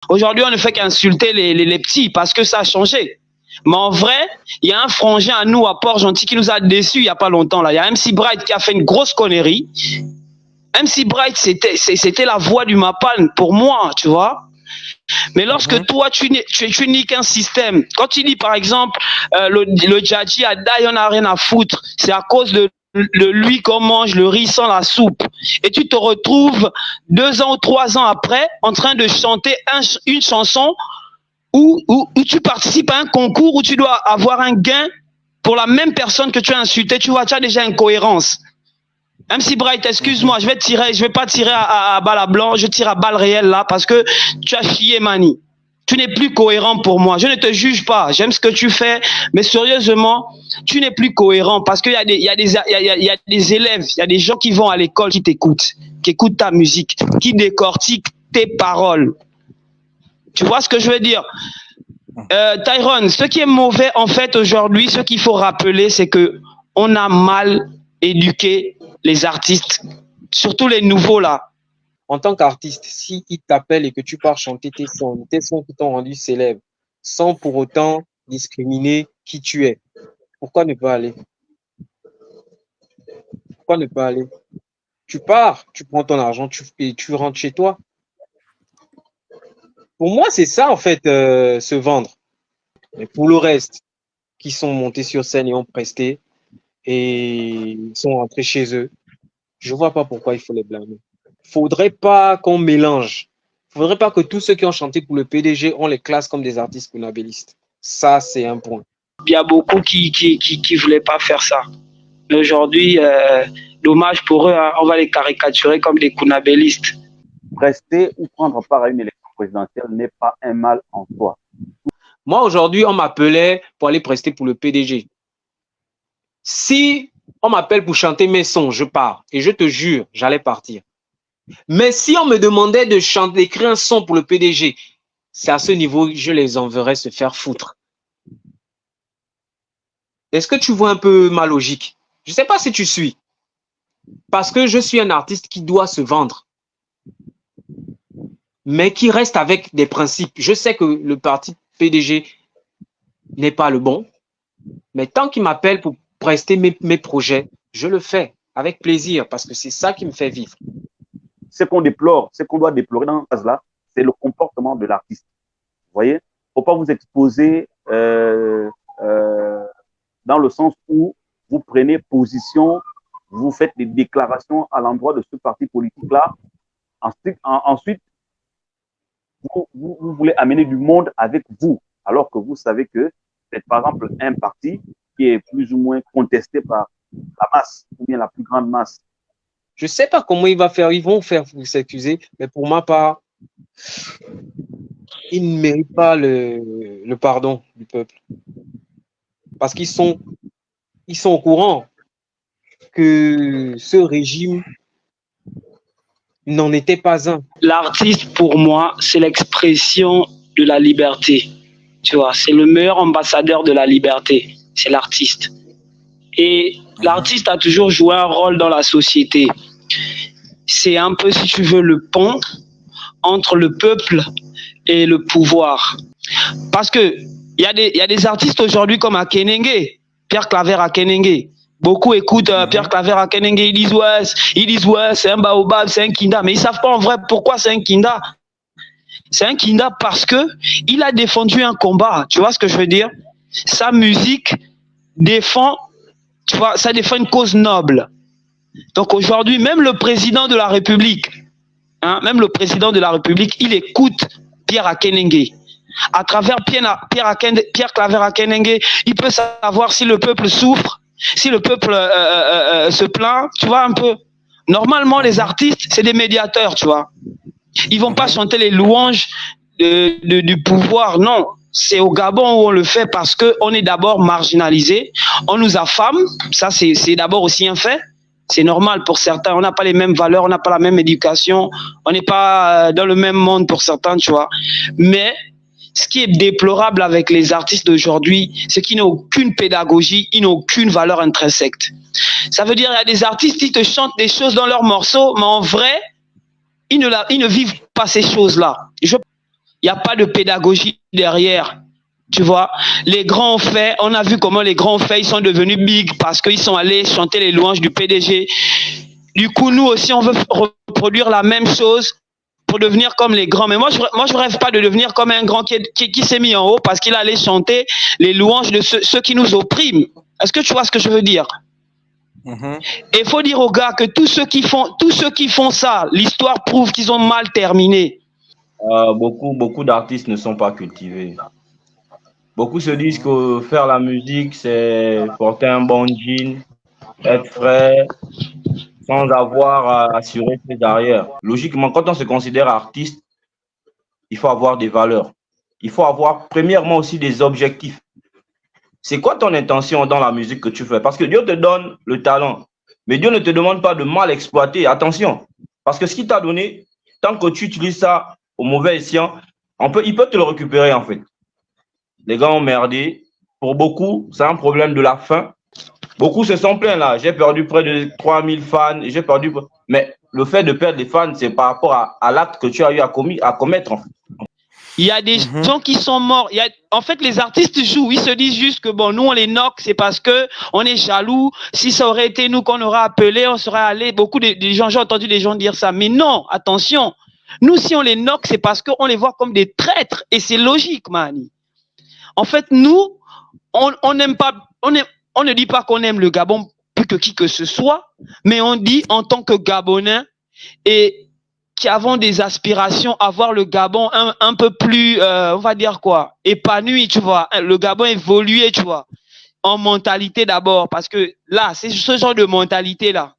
Aujourd'hui, on ne fait qu'insulter les petits parce que ça a changé. Mais en vrai, il y a un frangin à nous, à Port-Gentil, qui nous a déçus il n'y a pas longtemps. Là. Il y a MC Bright qui a fait une grosse connerie. MC Bright, c'était la voix du Mapan pour moi, tu vois. Mais lorsque toi, tu niques un système, quand tu dis par exemple, le Djadji a Dai, on n'a rien à foutre, c'est à cause de lui qu'on mange le riz sans la soupe. Et tu te retrouves 2 ans ou 3 ans après en train de chanter une chanson où tu participes à un concours où tu dois avoir un gain pour la même personne que tu as insulté. Tu vois, tu as déjà une cohérence. MC Bright, excuse-moi, je vais pas tirer à balle à blanc, je tire à balle réelle là parce que tu as chié Mani. Tu n'es plus cohérent pour moi. Je ne te juge pas, j'aime ce que tu fais, mais sérieusement, tu n'es plus cohérent parce qu'il y a des élèves, il y a des gens qui vont à l'école qui t'écoutent, qui écoutent ta musique, qui décortiquent tes paroles. Tu vois ce que je veux dire? Tyrone, ce qui est mauvais en fait aujourd'hui, ce qu'il faut rappeler, c'est que on a mal éduqué les artistes, surtout les nouveaux là. En tant qu'artiste, si ils t'appellent et que tu pars chanter tes sons qui t'ont rendu célèbre, sans pour autant discriminer qui tu es, pourquoi ne pas aller? Pourquoi ne pas aller? Tu pars, tu prends ton argent, tu rentres chez toi. Pour moi, c'est ça en fait, se vendre. Mais pour le reste, qui sont montés sur scène et ont presté et sont rentrés chez eux, je vois pas pourquoi il faut les blâmer. Faudrait pas qu'on mélange. Faudrait pas que tous ceux qui ont chanté pour le PDG, on les classe comme des artistes kunabélistes. Ça, c'est un point. Il y a beaucoup qui voulaient pas faire ça. Mais aujourd'hui, dommage pour eux, hein, on va les caricaturer comme des kunabélistes. Rester ou prendre part à une élection présidentielle n'est pas un mal en soi. Moi, aujourd'hui, on m'appelait pour aller prester pour le PDG. Si on m'appelle pour chanter mes sons, je pars. Et je te jure, j'allais partir. Mais si on me demandait de chanter, d'écrire un son pour le PDG, c'est à ce niveau que je les enverrais se faire foutre. Est-ce que tu vois un peu ma logique? Je ne sais pas si tu suis. Parce que je suis un artiste qui doit se vendre, mais qui reste avec des principes. Je sais que le parti PDG n'est pas le bon, mais tant qu'il m'appelle pour prester mes projets, je le fais avec plaisir parce que c'est ça qui me fait vivre. Ce qu'on déplore, ce qu'on doit déplorer dans ce cas-là, c'est le comportement de l'artiste. Vous voyez, il ne faut pas vous exposer dans le sens où vous prenez position, vous faites des déclarations à l'endroit de ce parti politique-là. Ensuite, vous voulez amener du monde avec vous, alors que vous savez que c'est par exemple un parti qui est plus ou moins contesté par la masse, ou bien la plus grande masse. Je ne sais pas comment ils vont faire pour s'excuser, mais pour ma part, ils ne méritent pas le pardon du peuple. Parce qu'ils sont au courant que ce régime n'en était pas un. L'artiste, pour moi, c'est l'expression de la liberté. Tu vois, c'est le meilleur ambassadeur de la liberté. C'est l'artiste. Et l'artiste a toujours joué un rôle dans la société. C'est un peu, si tu veux, le pont entre le peuple et le pouvoir. Parce que il y a des artistes aujourd'hui comme Akenenge, Pierre Claver Akenenge. Beaucoup écoutent Pierre Claver Akenenge, ils disent ouais, c'est un baobab, c'est un kinda, mais ils savent pas en vrai pourquoi c'est un kinda. C'est un kinda parce que il a défendu un combat, tu vois ce que je veux dire? Sa musique défend, tu vois, ça défend une cause noble. Donc aujourd'hui, même le président de la République, il écoute Pierre Akenenge. À travers Pierre Claver Akenenge, il peut savoir si le peuple souffre, si le peuple se plaint, tu vois un peu. Normalement, les artistes, c'est des médiateurs, tu vois. Ils vont pas chanter les louanges du pouvoir, non. C'est au Gabon où on le fait parce qu'on est d'abord marginalisé, on nous affame, ça c'est d'abord aussi un fait. C'est normal pour certains, on n'a pas les mêmes valeurs, on n'a pas la même éducation, on n'est pas dans le même monde pour certains, tu vois. Mais ce qui est déplorable avec les artistes d'aujourd'hui, c'est qu'ils n'ont aucune pédagogie, ils n'ont aucune valeur intrinsèque. Ça veut dire qu'il y a des artistes qui te chantent des choses dans leurs morceaux, mais en vrai, ils ne vivent pas ces choses-là. Il n'y a pas de pédagogie derrière. Tu vois, les grands ont fait, on a vu comment les grands ont fait, ils sont devenus big parce qu'ils sont allés chanter les louanges du PDG. Du coup, nous aussi, on veut reproduire la même chose pour devenir comme les grands. Mais moi, je rêve pas de devenir comme un grand qui s'est mis en haut parce qu'il allait chanter les louanges de ceux qui nous oppriment. Est-ce que tu vois ce que je veux dire? Et il faut dire aux gars que tous ceux qui font ça, l'histoire prouve qu'ils ont mal terminé. Beaucoup d'artistes ne sont pas cultivés. Beaucoup se disent que faire la musique, c'est porter un bon jean, être frais, sans avoir à assurer ses arrières. Logiquement, quand on se considère artiste, il faut avoir des valeurs. Il faut avoir premièrement aussi des objectifs. C'est quoi ton intention dans la musique que tu fais? Parce que Dieu te donne le talent, mais Dieu ne te demande pas de mal exploiter. Attention, parce que ce qu'il t'a donné, tant que tu utilises ça au mauvais escient, il peut te le récupérer en fait. Les gars ont merdé. Pour beaucoup, c'est un problème de la faim. Beaucoup se sont plaints là. J'ai perdu près de 3000 fans. J'ai perdu. Mais le fait de perdre les fans, c'est par rapport à l'acte que tu as eu à commettre en fait. Il y a des gens qui sont morts. En fait, les artistes jouent. Ils se disent juste que bon, nous on les knock, c'est parce que on est jaloux. Si ça aurait été nous qu'on aurait appelé, on serait allé. Beaucoup de gens, j'ai entendu des gens dire ça. Mais non, attention. Nous, si on les knock, c'est parce qu'on les voit comme des traîtres. Et c'est logique, Mani. En fait, nous, on n'aime pas, on ne dit pas qu'on aime le Gabon plus que qui que ce soit, mais on dit en tant que Gabonais et qui avons des aspirations à voir le Gabon un peu plus, on va dire quoi, épanoui, tu vois, le Gabon évolué, tu vois, en mentalité d'abord, parce que là, c'est ce genre de mentalité-là.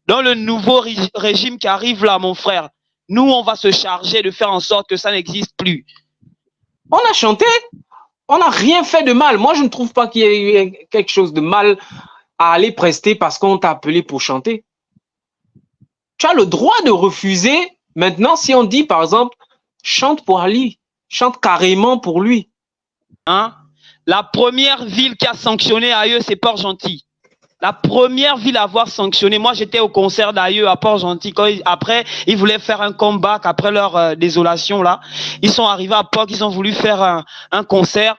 Dans le nouveau régime qui arrive là, mon frère, nous, on va se charger de faire en sorte que ça n'existe plus. On a chanté. On n'a rien fait de mal. Moi, je ne trouve pas qu'il y ait eu quelque chose de mal à aller prester parce qu'on t'a appelé pour chanter. Tu as le droit de refuser. Maintenant, si on dit, par exemple, chante pour Ali, chante carrément pour lui. Hein? La première ville qui a sanctionné Aïeux, c'est Port-Gentil. La première ville à avoir sanctionné. Moi, j'étais au concert d'Aïeux à Port-Gentil. Après, ils voulaient faire un comeback après leur désolation là. Ils sont arrivés à Port, ils ont voulu faire un concert.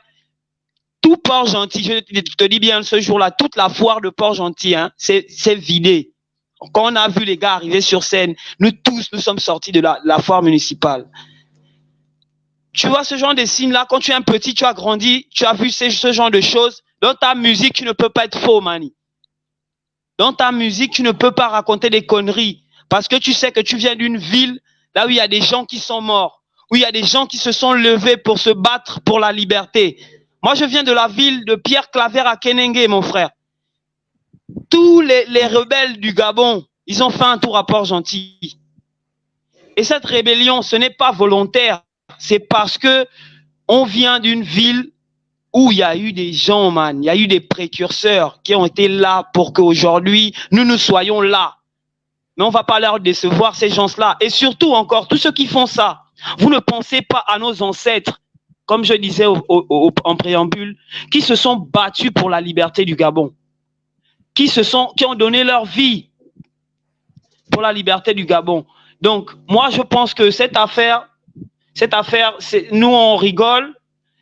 Tout Port-Gentil, je te dis bien, ce jour-là, toute la foire de Port-Gentil, hein, c'est vidé. Quand on a vu les gars arriver sur scène, nous tous, nous sommes sortis de la foire municipale. Tu vois ce genre de signes-là, quand tu es un petit, tu as grandi, tu as vu ce genre de choses. Dans ta musique, tu ne peux pas être faux, Mani. Dans ta musique, tu ne peux pas raconter des conneries. Parce que tu sais que tu viens d'une ville, là où il y a des gens qui sont morts, où il y a des gens qui se sont levés pour se battre pour la liberté. Moi, je viens de la ville de Pierre Claver à Kenengue, mon frère. Tous les rebelles du Gabon, ils ont fait un tour à Port-Gentil. Et cette rébellion, ce n'est pas volontaire. C'est parce que on vient d'une ville où il y a eu des gens, man. Il y a eu des précurseurs qui ont été là pour qu'aujourd'hui, nous soyons là. Mais on ne va pas leur décevoir, ces gens-là. Et surtout encore, tous ceux qui font ça, vous ne pensez pas à nos ancêtres, comme je disais en préambule, qui se sont battus pour la liberté du Gabon, qui ont donné leur vie pour la liberté du Gabon. Donc, moi, je pense que cette affaire, nous, on rigole.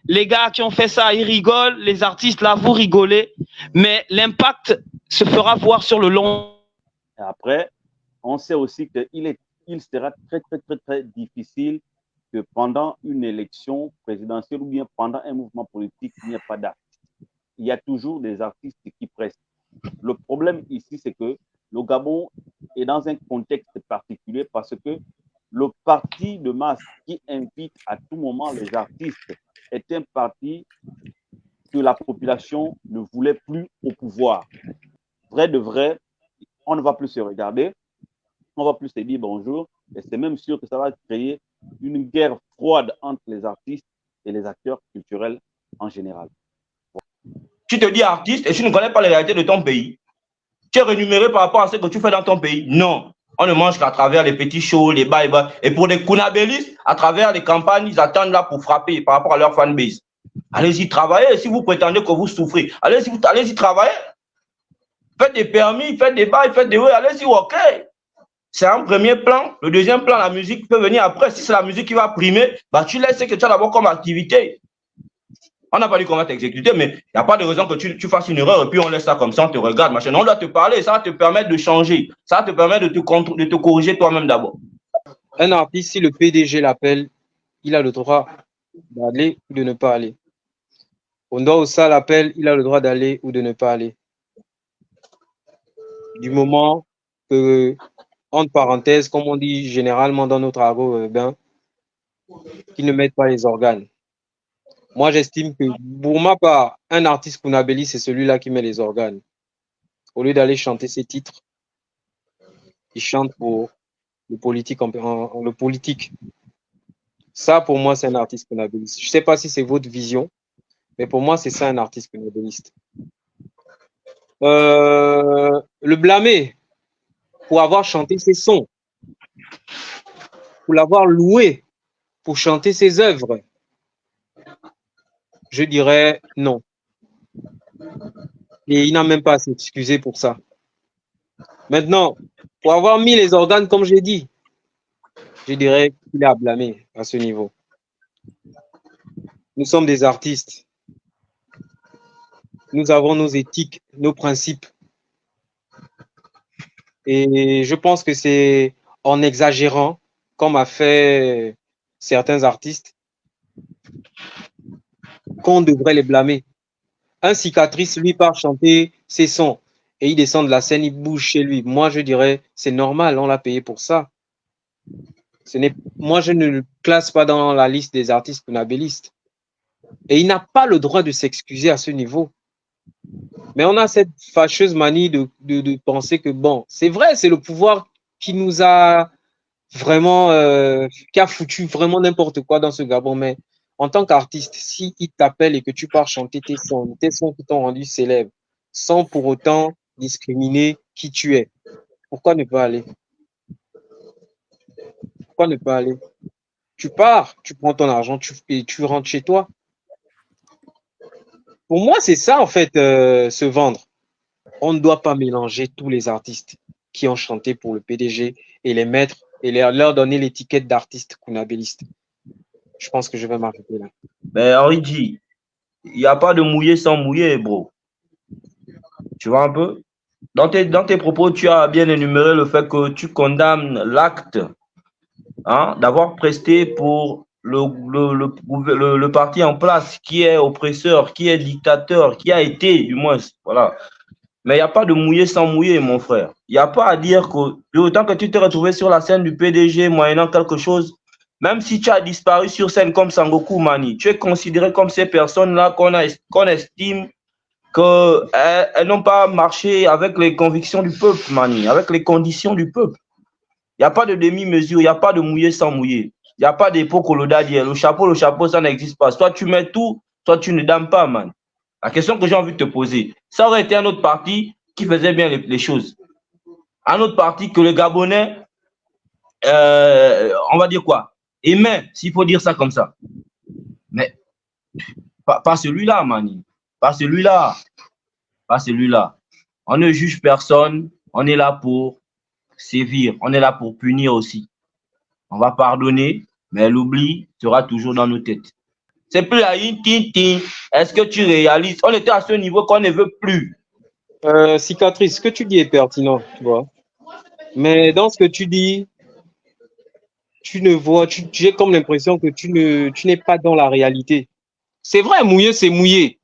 Les gars qui ont fait ça, ils rigolent. Les artistes, là, vous rigolez. Mais l'impact se fera voir sur le long. Et après, on sait aussi qu'il sera très, très, très, très difficile que pendant une élection présidentielle ou bien pendant un mouvement politique, il n'y a pas d'artistes. Il y a toujours des artistes qui prestent. Le problème ici, c'est que le Gabon est dans un contexte particulier parce que le parti de masse qui invite à tout moment les artistes est un parti que la population ne voulait plus au pouvoir. Vrai de vrai, on ne va plus se regarder, on va plus se dire bonjour, et c'est même sûr que ça va créer une guerre froide entre les artistes et les acteurs culturels en général. Tu te dis artiste et tu ne connais pas les réalités de ton pays. Tu es rémunéré par rapport à ce que tu fais dans ton pays. Non. On ne mange qu'à travers les petits shows, les bas et bas. Et pour les kunabélistes, à travers les campagnes, ils attendent là pour frapper par rapport à leur fanbase. Allez-y travailler. Si vous prétendez que vous souffrez, allez-y travailler. Faites des permis, faites des bails, faites des... Allez-y, ok. c'est un premier plan. Le deuxième plan, la musique peut venir après. Si c'est la musique qui va primer, bah, tu laisses ce que tu as d'abord comme activité. On n'a pas dit qu'on va t'exécuter, mais il n'y a pas de raison que tu fasses une erreur et puis on laisse ça comme ça, on te regarde, machin. On doit te parler, ça va te permettre de changer. Ça va te permettre de te corriger toi-même d'abord. Un artiste, si le PDG l'appelle, il a le droit d'aller ou de ne pas aller. Ondo Osa l'appelle, il a le droit d'aller ou de ne pas aller. Du moment que, entre parenthèses, comme on dit généralement dans notre argot urbain, qu'ils ne mettent pas les organes. Moi, j'estime que, pour ma part, un artiste Kounabeli, c'est celui-là qui met les organes. Au lieu d'aller chanter ses titres, il chante pour le politique. Le politique. Ça, pour moi, c'est un artiste Kounabeliste. Je ne sais pas si c'est votre vision, mais pour moi, c'est ça un artiste Kounabeliste. Le blâmer pour avoir chanté ses sons, pour l'avoir loué, pour chanter ses œuvres, je dirais non. Et il n'a même pas à s'excuser pour ça. Maintenant, pour avoir mis les organes, comme j'ai dit, je dirais qu'il est à blâmer à ce niveau. Nous sommes des artistes. Nous avons nos éthiques, nos principes. Et je pense que c'est en exagérant, comme a fait certains artistes, qu'on devrait les blâmer. Un cicatrice, lui, part chanter ses sons et il descend de la scène, il bouge chez lui. Moi, je dirais, c'est normal, on l'a payé pour ça. Moi, je ne le classe pas dans la liste des artistes kounabélistes. Et il n'a pas le droit de s'excuser à ce niveau. Mais on a cette fâcheuse manie de penser que, bon, c'est vrai, c'est le pouvoir qui nous a vraiment, qui a foutu vraiment n'importe quoi dans ce Gabon. Mais en tant qu'artiste, si il t'appelle et que tu pars chanter tes sons qui t'ont rendu célèbre, sans pour autant discriminer qui tu es, pourquoi ne pas aller? Pourquoi ne pas aller? Tu pars, tu prends ton argent et tu rentres chez toi. Pour moi, c'est ça, en fait, se vendre. On ne doit pas mélanger tous les artistes qui ont chanté pour le PDG et les mettre et leur donner l'étiquette d'artiste kounabéliste. Je pense que je vais m'arrêter là. Mais Henri dit, il n'y a pas de mouiller sans mouiller, bro. Tu vois un peu? Dans tes propos, tu as bien énuméré le fait que tu condamnes l'acte d'avoir presté pour le parti en place qui est oppresseur, qui est dictateur, qui a été, du moins, voilà. Mais il n'y a pas de mouiller sans mouiller, mon frère. Il n'y a pas à dire que, autant que tu t'es retrouvé sur la scène du PDG moyennant quelque chose, même si tu as disparu sur scène comme Sangoku Mani, tu es considéré comme ces personnes-là qu'on estime qu'elles n'ont pas marché avec les convictions du peuple, Mani, avec les conditions du peuple. Il n'y a pas de demi-mesure, il n'y a pas de mouiller sans mouiller. Il n'y a pas d'épaule coloda dire le chapeau, ça n'existe pas. Soit tu mets tout, soit tu ne dames pas, man. La question que j'ai envie de te poser, ça aurait été un autre parti qui faisait bien les choses. Un autre parti que les Gabonais, on va dire quoi, aimaient, s'il faut dire ça comme ça. Mais pas celui-là, Mani. Pas celui-là. Pas celui-là. On ne juge personne. On est là pour sévir. On est là pour punir aussi. On va pardonner, mais l'oubli sera toujours dans nos têtes. C'est plus la tin. Est-ce que tu réalises? On était à ce niveau qu'on ne veut plus. Cicatrice, ce que tu dis est pertinent, tu vois. Mais dans ce que tu dis, tu ne vois, j'ai comme l'impression que tu n'es pas dans la réalité. C'est vrai, mouiller, c'est mouiller.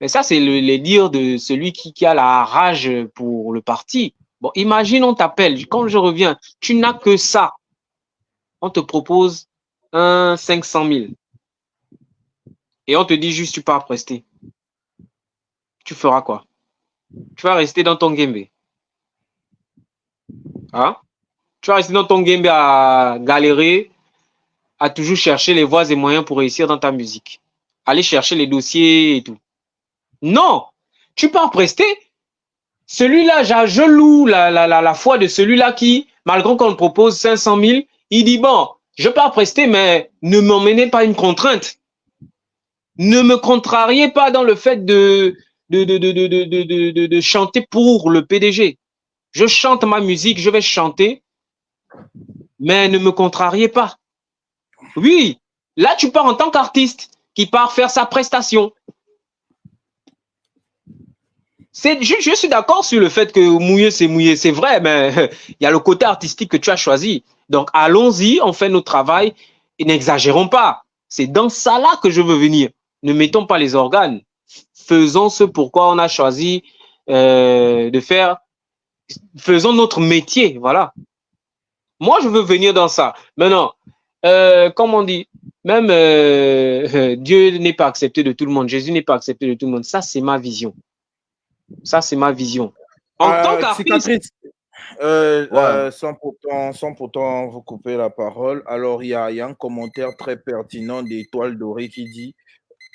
Mais ça, c'est les dires de celui qui a la rage pour le parti. Bon, imagine, on t'appelle, quand je reviens, tu n'as que ça. On te propose un 500 000. Et on te dit juste, tu pars prester. Tu feras quoi? Tu vas rester dans ton Gembe. Hein? Tu vas rester dans ton Gembe à galérer, à toujours chercher les voies et moyens pour réussir dans ta musique. Aller chercher les dossiers et tout. Non! Tu pars prester. Celui-là, je loue la foi de celui-là qui, malgré qu'on le propose 500 000, il dit, bon, je pars prester, mais ne m'emmenez pas une contrainte. Ne me contrariez pas dans le fait de chanter pour le PDG. Je chante ma musique, je vais chanter, mais ne me contrariez pas. Oui, là, tu pars en tant qu'artiste qui part faire sa prestation. Je suis d'accord sur le fait que mouiller, c'est vrai, mais il y a le côté artistique que tu as choisi. Donc, allons-y, on fait notre travail et n'exagérons pas. C'est dans ça là que je veux venir. Ne mettons pas les organes. Faisons ce pourquoi on a choisi de faire. Faisons notre métier, voilà. Moi, je veux venir dans ça. Maintenant, comme on dit, même Dieu n'est pas accepté de tout le monde, Jésus n'est pas accepté de tout le monde. Ça, c'est ma vision. Ça, c'est ma vision. En tant qu'artiste. Sans pourtant vous couper la parole, alors il y a un commentaire très pertinent d'Étoile Dorée qui dit,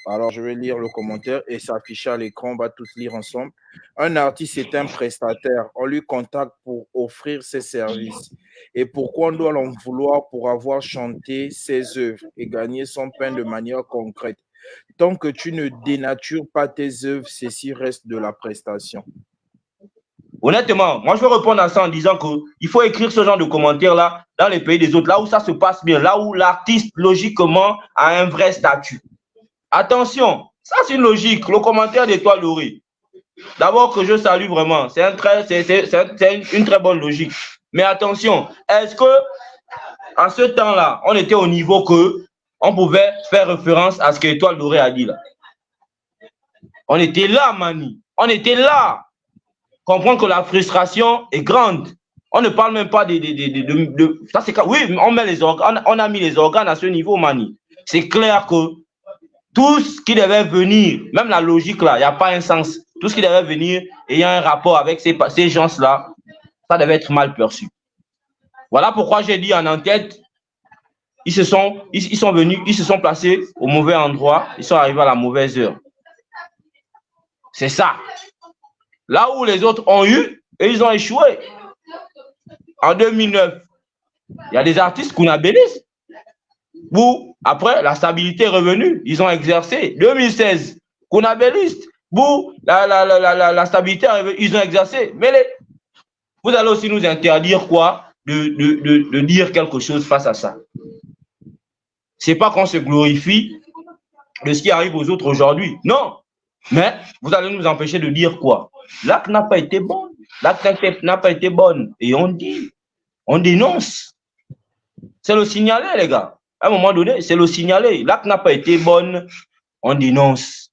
alors je vais lire le commentaire et s'afficher à l'écran, on va tous lire ensemble. Un artiste est un prestataire, on lui contacte pour offrir ses services. Et pourquoi on doit l'en vouloir pour avoir chanté ses œuvres et gagner son pain de manière concrète? Tant que tu ne dénatures pas tes œuvres, ceci reste de la prestation. Honnêtement, moi je veux répondre à ça en disant qu'il faut écrire ce genre de commentaires-là dans les pays des autres, là où ça se passe bien, là où l'artiste logiquement a un vrai statut. Attention, ça c'est une logique, le commentaire d'Étoile Dorée. D'abord que je salue vraiment, c'est une très bonne logique. Mais attention, est-ce que en ce temps-là, on était au niveau que on pouvait faire référence à ce que Étoile Dorée a dit là? On était là, Mani. On était là. Comprendre que la frustration est grande. On ne parle même pas ça c'est oui, on met les organes, on a mis les organes à ce niveau, Mani. C'est clair que tout ce qui devait venir, même la logique là, il n'y a pas un sens. Tout ce qui devait venir ayant un rapport avec ces gens-là, ça devait être mal perçu. Voilà pourquoi j'ai dit en enquête, ils sont venus, ils se sont placés au mauvais endroit, ils sont arrivés à la mauvaise heure. C'est ça. Là où les autres ont eu, et ils ont échoué. En 2009, il y a des artistes qu'on abélisse. Où, après, la stabilité est revenue. Ils ont exercé. 2016, qu'on abélisse. Où, la stabilité est revenue. Ils ont exercé. Mais vous allez aussi nous interdire quoi? De dire quelque chose face à ça. C'est pas qu'on se glorifie de ce qui arrive aux autres aujourd'hui. Non. Mais vous allez nous empêcher de dire quoi? L'acte n'a pas été bon. L'acte n'a pas été bonne. Et on dit, on dénonce. C'est le signaler, les gars. À un moment donné, c'est le signaler. L'acte n'a pas été bonne, on dénonce.